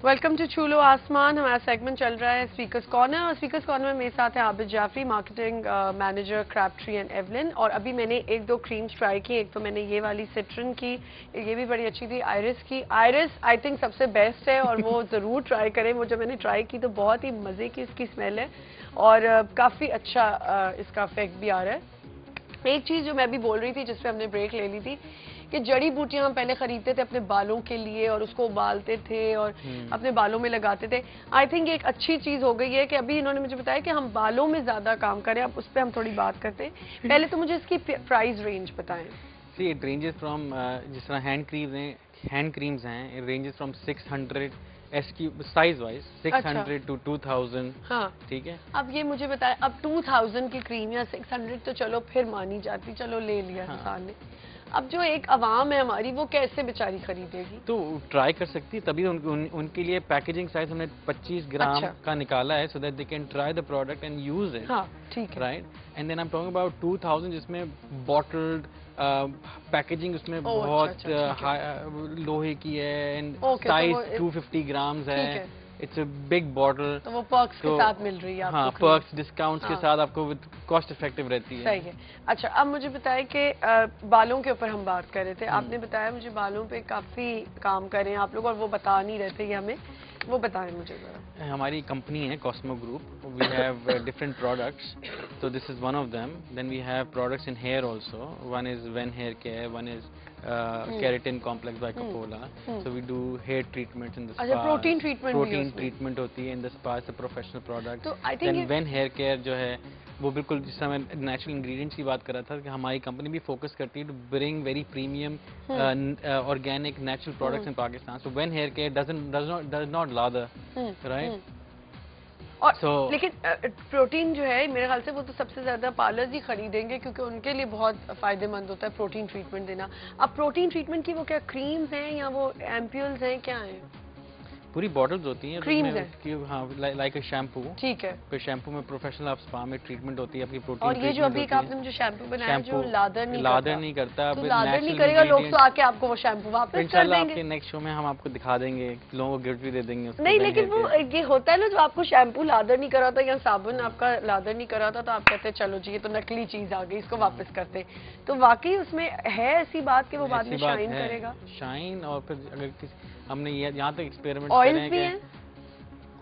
Welcome to छूलो आसमान। हमारा segment चल रहा है स्पीकर्स कॉर्नर और स्पीकर्स कॉर्नर में मेरे साथ है Abid Jafri, marketing manager Crabtree and Evelyn. और अभी मैंने एक दो क्रीम्स ट्राई की। एक तो मैंने ये वाली सिट्रन की, ये भी बड़ी अच्छी थी, आयरिस की। आयरिस आई थिंक सबसे बेस्ट है और वो ज़रूर ट्राई करें। वो जब मैंने ट्राई की तो बहुत ही मज़े की इसकी स्मेल है और काफ़ी अच्छा इसका इफेक्ट भी आ रहा है। एक चीज़ जो मैं भी बोल रही थी जिस पे हमने ब्रेक ले ली थी कि जड़ी बूटियां हम पहले खरीदते थे अपने बालों के लिए और उसको उबालते थे और अपने बालों में लगाते थे। आई थिंक एक अच्छी चीज हो गई है कि अभी इन्होंने मुझे बताया कि हम बालों में ज्यादा काम करें। अब उस पर हम थोड़ी बात करते हैं। पहले तो मुझे इसकी प्राइस रेंज बताएं। See, it ranges from जिस तरह हैंड क्रीम्स हैं, it ranges from 600 size wise 600 to 2000। हाँ ठीक है। अब ये मुझे बताएं, अब 2000 की क्रीम या 600 तो चलो फिर मानी जाती, चलो ले लिया इंसान ने। अब जो एक आवाम है हमारी, वो कैसे बेचारी खरीदेगी? तो ट्राई कर सकती है, तभी उनके लिए पैकेजिंग साइज हमने 25 ग्राम का निकाला है, so that they can try the product and use it. हाँ ठीक है, right. And then I am talking about 2000 जिसमें बॉटल्ड पैकेजिंग उसमें बहुत लोहे की है एंड साइज 250 ग्राम्स है। It's a big bottle. तो वो पर्क्स के साथ मिल रही है आपको? हाँ, पर्क्स डिस्काउंट्स के साथ आपको कॉस्ट इफेक्टिव रहती है। सही है। अच्छा, अब मुझे बताएं कि बालों के ऊपर हम बात कर रहे थे। आपने बताया मुझे बालों पे काफी काम कर रहे हैं आप लोग और वो बता नहीं रहे थे ये हमें, वो बताएं मुझे जरा। हमारी कंपनी है Cosmo group, we have different products, so this is one of them. Then we have products in hair also. One is Ven Hair Care, one is Keratin Complex by Capola. So we do hair treatments in the spa. अच्छा, protein treatment होती है in the spa, it's a professional product. तो I think Then Ven Hair Care जो है वो बिल्कुल, जिस समय नेचुरल इंग्रेडिएंट्स की बात कर रहा था कि हमारी कंपनी भी फोकस करती है to bring very premium organic natural products in Pakistan. So Ven Hair Care does not lather, right? और लेकिन प्रोटीन जो है मेरे ख्याल से वो तो सबसे ज्यादा पार्लर्स ही खरीदेंगे क्योंकि उनके लिए बहुत फायदेमंद होता है प्रोटीन ट्रीटमेंट देना। अब प्रोटीन ट्रीटमेंट की वो क्या क्रीम्स हैं या वो एम्प्यूल्स हैं, क्या हैं? पूरी बॉटल्स होती हैं, क्रीम्स हैं। हाँ, लाइक अ शैम्पू। ठीक है। फिर शैम्पू में प्रोफेशनल आप स्पा में ट्रीटमेंट होती है आपकी प्रोटीन। और ये जो अभी आपने मुझे शैम्पू बनाया जो लादर नहीं करता, तो लादर नहीं करेगा, लोग तो आके आपको वो शैम्पू वापस कर इंशाल्लाह देंगे। आपके नेक्स्ट शो में हम आपको दिखा देंगे, लोगों को गिफ्ट भी दे देंगे। नहीं, लेकिन वो ये होता है ना, जो आपको शैम्पू लादर नहीं कराता या साबुन आपका लादर नहीं कराता तो आप कहते हैं चलो जी ये तो नकली चीज आ गई, इसको वापस करते। तो वाकई उसमें है ऐसी बात कि वो बाद में शाइन करेगा? शाइन। और फिर अगर हमने यहाँ तक एक्सपेरिमेंट ऑयल्स भी हैं?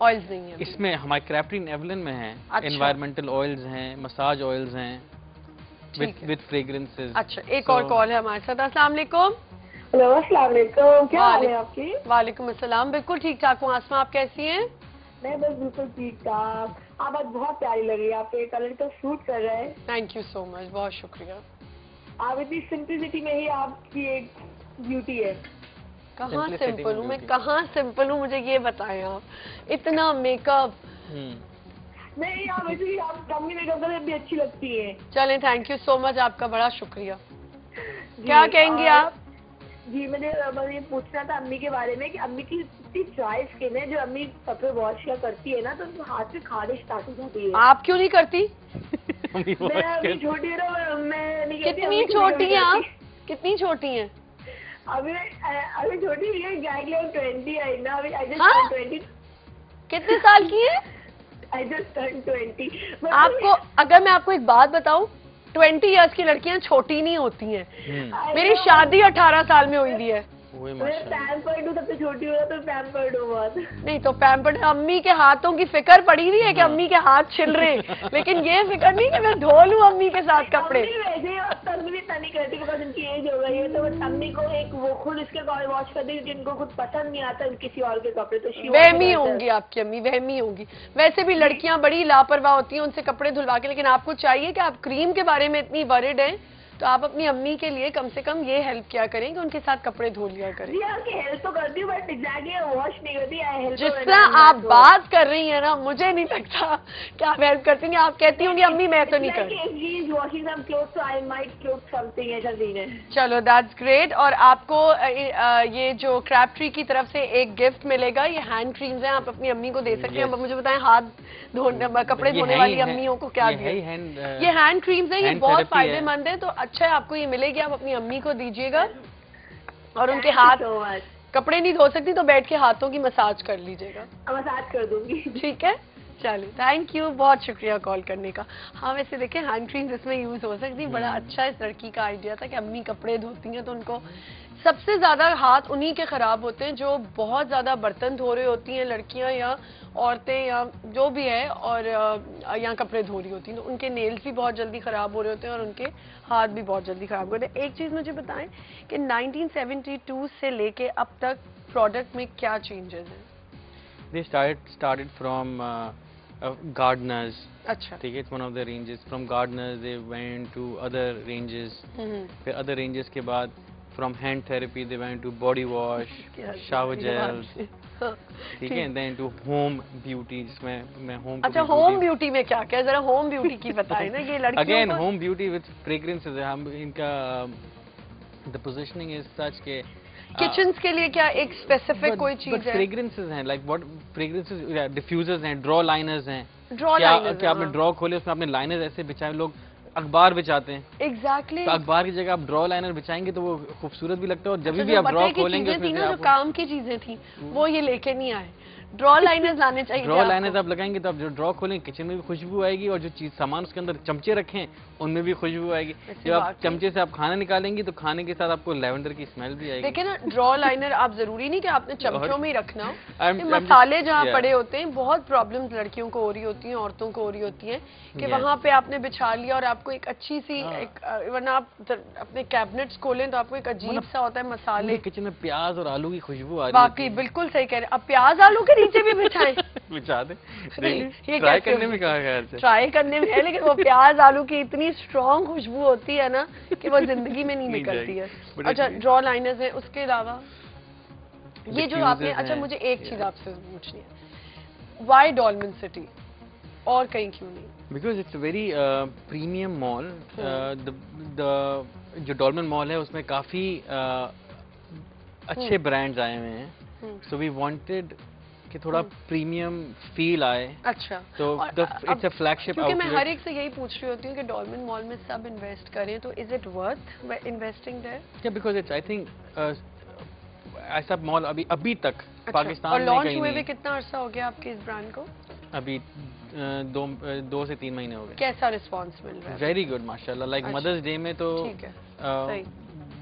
ऑयल्स नहीं है इसमें, हमारे क्रैपट्री एंड एवलिन में है। एनवायरमेंटल ऑयल्स हैं, मसाज ऑयल्स हैं विद फ्रेग्रेंसेस। अच्छा, एक और कॉल है हमारे साथ। अस्सलाम वालेकुम। हेलो, अस्सलाम वालेकुम। क्या हाल है आपकी? वालेकुम अस्सलाम, बिल्कुल ठीक ठाक हूँ। आसमा, आप कैसी हैं? मैं बस बिल्कुल ठीक ठाक। आप आज बहुत प्यारी लग रही है, आपके कलर तो सूट कर रहा है। थैंक यू सो मच, बहुत शुक्रिया। आप इतनी सिंपलिसिटी में ही आपकी एक ब्यूटी है। कहाँ सिंपल हूँ मैं, कहाँ सिंपल हूँ, मुझे ये बताएं आप। इतना मेकअप नहीं, आप वैसे आप कम मेकअप करके भी अच्छी लगती है। चलें, थैंक यू सो मच, आपका बड़ा शुक्रिया। क्या कहेंगे आप? जी, मैंने पूछना था अम्मी के बारे में कि अम्मी की इतनी ड्राई स्किन है, जो अम्मी कपड़े वॉश किया करती है ना तो हाथ से खारिश स्टार्ट हो जाती है। आप क्यों नहीं करती? मैं अभी छोटी है ना, मैं नहीं करती। कितनी छोटी हैं आप? कितनी छोटी हैं? अभी छोटी है, 20 आई ना, अभी आई जस्ट 20। कितने साल की है? I just turn 20। आपको अगर मैं आपको एक बात बताऊं, 20 इयर्स की लड़कियां छोटी नहीं होती हैं। मेरी शादी 18 साल में हुई हुई है। पैम्पर्ड हूँ, सबसे छोटी हो तो पैम्पर्ड हूँ बहुत। नहीं तो पैम्पर्ड, अम्मी के हाथों की फिक्र पड़ी हुई है कि अम्मी के हाथ छिल रहे हैं, लेकिन ये फिक्र नहीं कि मैं धो लूं अम्मी के साथ कपड़े। वैसे अम्मी भी इतना नहीं करती बिकॉज उनकी एज हो गई है, तो बस अम्मी को एक वो खुद इसके वॉश कर देगी, जिनको खुद पसंद नहीं आता किसी और के कपड़े, तो वहमी होंगी आपकी अम्मी, वहमी होंगी। वैसे भी लड़कियां बड़ी लापरवाह होती हैं उनसे कपड़े धुलवा के, लेकिन आपको चाहिए कि आप क्रीम के बारे में इतनी वरिड हैं तो आप अपनी अम्मी के लिए कम से कम ये हेल्प किया करें कि उनके साथ कपड़े धो लिया करें। हेल्प तो करती हूँ बट एग्जैक्टली वॉश नहीं करती। जिस तरह आप बात कर रही हैं ना, मुझे नहीं लगता कि आप हेल्प करती हैं। आप कहती होंगी अम्मी मैं तो नहीं करती। चलो, दैट्स ग्रेट। और आपको ये जो क्रैपट्री की तरफ से एक गिफ्ट मिलेगा, ये हैंड क्रीम्स हैं, आप अपनी अम्मी को दे सकते हैं। मुझे बताएं, हाथ धोने, कपड़े धोने वाली अम्मियों को क्या दिया? ये हैंड क्रीम्स हैं, ये बहुत फायदेमंद है। तो अच्छा है, आपको ये मिलेगी, आप अपनी अम्मी को दीजिएगा और उनके हाथ कपड़े नहीं धो सकती तो बैठ के हाथों की मसाज कर लीजिएगा। मसाज कर दूंगी। ठीक है, चलिए, थैंक यू, बहुत शुक्रिया कॉल करने का। हाँ, वैसे देखें हैंड क्रीम्स इसमें यूज हो सकती, बड़ा अच्छा इस लड़की का आइडिया था कि अम्मी कपड़े धोती हैं तो उनको सबसे ज्यादा हाथ उन्हीं के खराब होते हैं जो बहुत ज्यादा बर्तन धो रही होती हैं, लड़कियां या औरतें या जो भी है, और या कपड़े धो रही होती हैं, तो उनके नेल्स भी बहुत जल्दी खराब हो रहे होते हैं और उनके हाथ भी बहुत जल्दी खराब होते हैं। एक चीज मुझे बताएं कि 1972 से लेके अब तक प्रोडक्ट में क्या चेंजेस हैं? They started from gardeners. अच्छा, ठीक है, it's one of the ranges. From gardeners they went to other ranges. फिर other ranges के बाद from hand therapy they went to body wash, shower gels. ठीक है, then to home beauty जिसमें मैं home. अच्छा, होम ब्यूटी में क्या क्या, जरा होम ब्यूटी की बताएं ना, ये लड़कियों Again को home beauty with fragrances है, हम इनका the positioning is such के किचन्स के लिए क्या एक स्पेसिफिक कोई चीज है? फ्रेग्रेंसेस हैं, लाइक व्हाट फ्रेग्रेंसेस, डिफ्यूजर्स हैं, ड्रॉ लाइनर्स हैं। ड्रॉ क्या लाइनर्स, क्या आपने ड्रॉ खोले उसमें आपने लाइनर्स ऐसे बिछाए, लोग अखबार बिछाते हैं, एग्जैक्टली। तो अखबार की जगह आप ड्रॉ लाइनर बिछाएंगे तो वो खूबसूरत भी लगता है, और जब अच्छा, भी आप ड्रॉ की खोलेंगे चीजें थी उसमें ना, से जो आपको काम की चीजें थी वो ये लेके नहीं आए, ड्रॉ लाइनर्स लाने चाहिए। ड्रॉ लाइनर्स आप लगाएंगे तो आप जो ड्रॉ खोलेंगे किचन में भी खुशबू आएगी, और जो चीज सामान उसके अंदर चमचे रखे हैं उनमें भी खुशबू आएगी। जब आप चमचे से आप खाना निकालेंगे तो खाने के साथ आपको लेवेंडर की स्मेल भी आएगी। देखिए ना, ड्रॉ लाइनर आप जरूरी नहीं कि आपने चमचों में ही रखना हो, मसाले जहाँ पड़े होते हैं, बहुत प्रॉब्लम्स लड़कियों को हो रही होती हैं, औरतों को हो रही होती हैं कि वहाँ पे आपने बिछा लिया और आपको एक अच्छी सी वरना आप अपने कैबिनेट्स खोलें तो आपको एक अजीब सा होता है मसाले। किचन में प्याज और आलू की खुशबू आ रही है। बाकी बिल्कुल सही कह रहे हैं, अब प्याज आलू के नीचे भी बिछाएं। बिछा दे, ये ट्राई करने में कहा ख्याल से ट्राई करने में है, लेकिन वो प्याज आलू की इतनी स्ट्रॉन्ग खुशबू होती है ना कि वो जिंदगी में नहीं निकलती है। अच्छा, ड्रॉ लाइनर्स हैं, उसके अलावा ये जो आपने, अच्छा मुझे एक चीज आपसे पूछनी है, वाई डॉल्मेन सिटी और कहीं क्यों नहीं? Because it's very premium mall. जो डॉल्मेन मॉल है उसमें काफी अच्छे ब्रांड्स आए हुए हैं, सो वी वांटेड कि थोड़ा प्रीमियम फील आए। अच्छा, तो इट्स अ फ्लैगशिप क्योंकि आउटलेट। मैं हर एक से यही पूछ रही होती हूँ कि डॉल्मेन मॉल में सब इन्वेस्ट करें, तो is it worth investing there? या बिकॉज इट्स आई थिंक ऐसा मॉल अभी तक पाकिस्तान और में लॉन्च कहीं हुए नहीं। हुए कितना अरसा हो गया आपके इस ब्रांड को? अभी 2 से 3 महीने हो गए। कैसा रिस्पांस मिल रहा है? वेरी गुड माशाल्लाह। लाइक अच्छा। मदर्स डे में तो ठीक है, सही,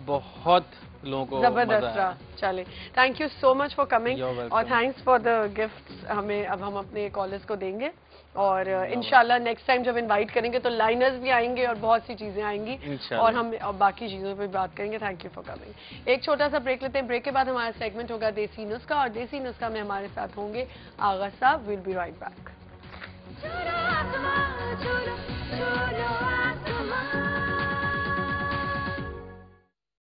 बहुत लोगों को जबरदस्त मजा रहा। आया। चले, thank you so much for coming, You're welcome. और थैंक्स फॉर द गिफ्ट्स। हमें अब हम अपने कॉलर्स को देंगे, और इंशाल्लाह नेक्स्ट टाइम जब इनवाइट करेंगे तो लाइनर्स भी आएंगे और बहुत सी चीजें आएंगी, और हम बाकी चीजों पे बात करेंगे। Thank you for coming. एक छोटा सा ब्रेक लेते हैं, ब्रेक के बाद हमारा सेगमेंट होगा देसी नुस्खा, और देसी नुस्खा में हमारे साथ होंगे आगा साहब। Will be right back.